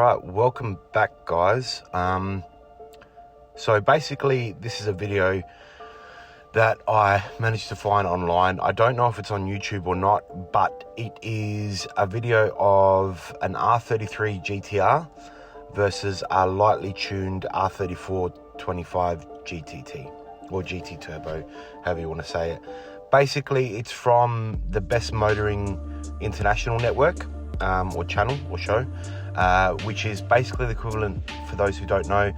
Alright, welcome back guys. So basically this is a video that I managed to find online. I don't know if it's on YouTube or not, but it is a video of an R33 GTR versus a lightly tuned R34 25 GTT or GT Turbo, however you want to say it. Basically it's from the Best Motoring International Network or channel or show, which is basically the equivalent, for those who don't know,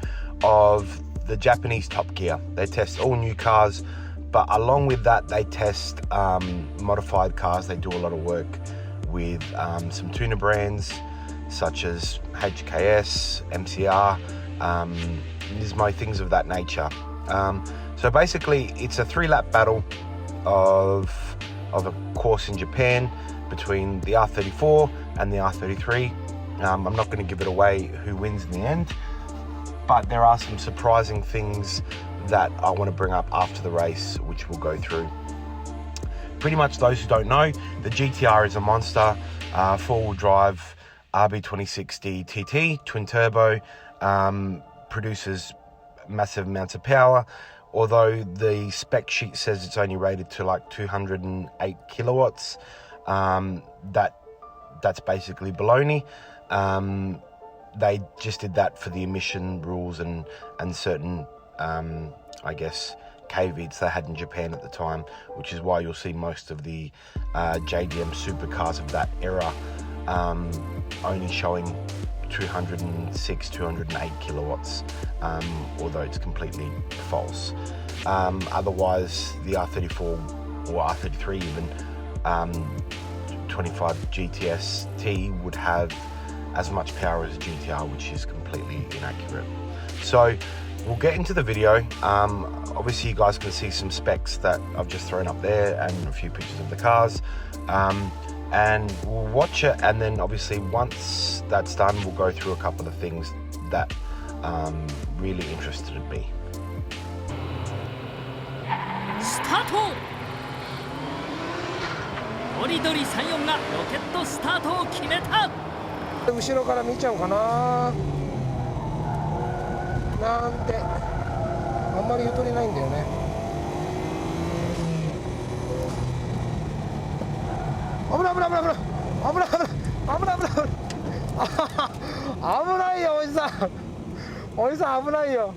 of the Japanese Top Gear. They test all new cars, but along with that they test modified cars. They do a lot of work with some tuner brands such as HKS, MCR, Nismo, things of that nature. So basically it's a 3-lap battle of a course in Japan between the R34 and the R33. I'm not going to give it away who wins in the end, but there are some surprising things that I want to bring up after the race, which we'll go through. Pretty much, those who don't know, the GTR is a monster, 4-wheel drive RB26D TT, twin turbo, produces massive amounts of power, although the spec sheet says it's only rated to like 208 kilowatts. That's basically baloney. They just did that for the emission rules and certain I guess KVIDs they had in Japan at the time, which is why you'll see most of the JDM supercars of that era only showing 206, 208 kilowatts, although it's completely false. Otherwise the R34 or R33 even 25 GTST would have as much power as a GTR, which is completely inaccurate. So we'll get into the video. Obviously you guys can see some specs that I've just thrown up there and a few pictures of the cars, and we'll watch it, and then obviously once that's done we'll go through a couple of things that really interested me. Start! ドリドリ34がロケットスタートを決めた。後ろから見ちゃおうかななんて、あんまりゆとりないんだよね。危ない危ない危ない危ない危ない危ない危ない危ない危ないよ、おじさん、おじさん危ないよ。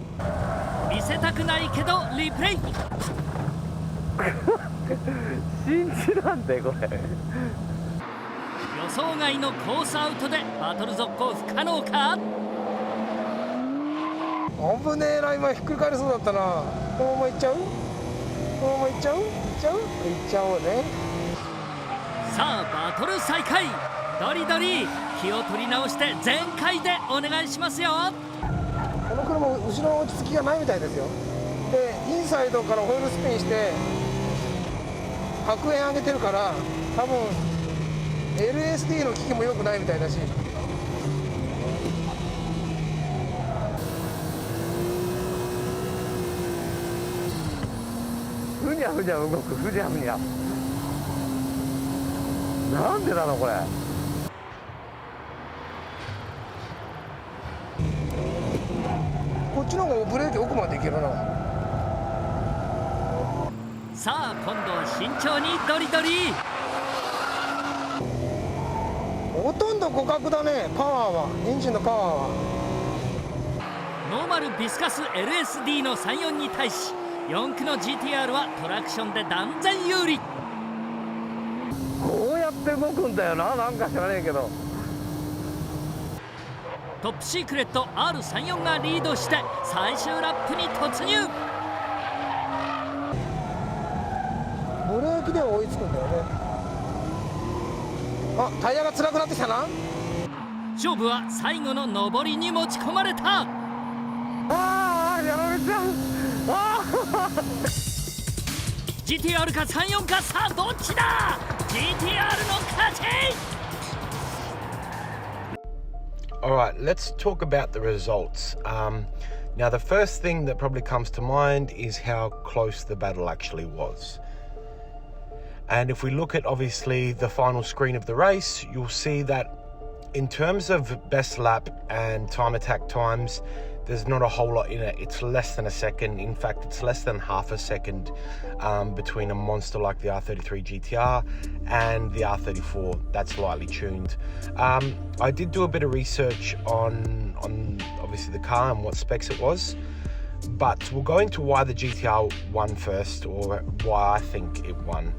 見せたくないけどリプレイ。信じらんでこれ。予想外のコースアウトでバトル続行不可能か。危ねえな、今ひっくり返りそうだったな。このまま行っちゃう、このまま行っちゃう、行っちゃう、行っちゃおうね。さあバトル再開。ドリドリ気を取り直して全開でお願いしますよ。この車後ろの落ち着きがないみたいですよ。でインサイドからホイールスピンして白煙上げてるから、多分 LSD の機器も良くないみたいだし。ふにゃふにゃ動く、ふにゃふにゃ。なんでなのこれ。こっちの方がブレーキ奥までいけるな。さあ今度は慎重にドリドリ。ほとんど互角だね、パワーは、エンジンのパワーは。ノーマルビスカス LSD の34に対し4駆の GTR はトラクションで断然有利。こうやって動くんだよな、なんか知らねえけど。トップシークレット R34 がリードして最終ラップに突入。ブレーキでは追いつくんだよね。あ、タイヤが辛くなってきたな。勝負は最後の上りに持ち込まれた。ああ、やられちゃう。ああ。GTR か34か、さあどっちだ。 GTR の勝ち。Alright, let's talk about the results. Now the first thing that probably comes to mind is how close the battle actually was. And if we look at obviously the final screen of the race, you'll see that in terms of best lap and time attack times, there's not a whole lot in it. It's less than a second. In fact, it's less than half a second between a monster like the R33 GTR and the R34 that's lightly tuned. I did do a bit of research on obviously the car and what specs it was, but we'll go into why the GTR won first, or why I think it won.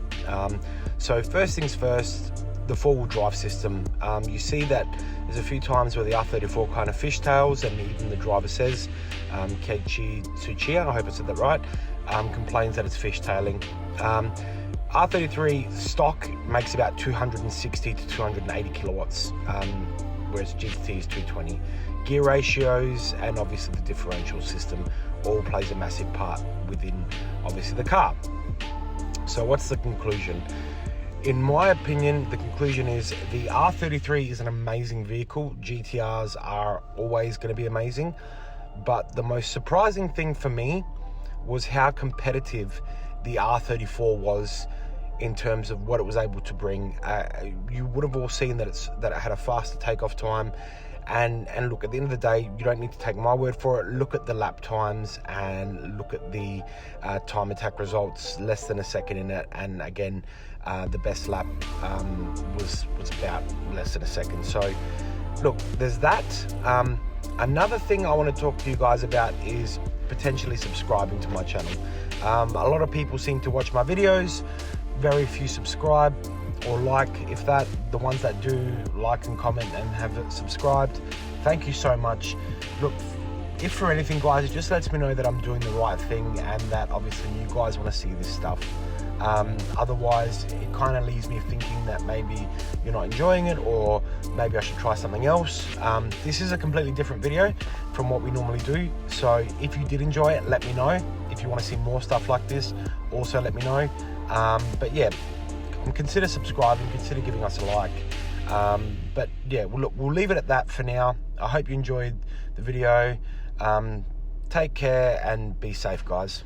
So first things first, the four-wheel drive system. You see that there's a few times where the R34 kind of fishtails, and even the driver says, Keiichi Tsuchiya, I hope I said that right, complains that it's fishtailing. R33 stock makes about 260 to 280 kilowatts, whereas GTT is 220. Gear ratios and obviously the differential system all plays a massive part within obviously the car. So what's the conclusion? In my opinion, the conclusion is the R33 is an amazing vehicle. GTRs are always going to be amazing. But the most surprising thing for me was how competitive the R34 was in terms of what it was able to bring. You would have all seen that it had a faster takeoff time. And look, at the end of the day, you don't need to take my word for it. Look at the lap times and look at the time attack results, less than a second in it. And again, the best lap was about less than a second. So look, there's that. Another thing I want to talk to you guys about is potentially subscribing to my channel. A lot of people seem to watch my videos, very few subscribe or like. If that, the ones that do like and comment and have subscribed, thank you so much. Look, if for anything, guys, it just lets me know that I'm doing the right thing and that obviously you guys want to see this stuff. Otherwise, it kind of leaves me thinking that maybe you're not enjoying it, or maybe I should try something else. This is a completely different video from what we normally do. So if you did enjoy it, let me know. If you want to see more stuff like this, also let me know. But yeah, consider subscribing, consider giving us a like. But yeah, we'll leave it at that for now. I hope you enjoyed the video. Take care and be safe, guys.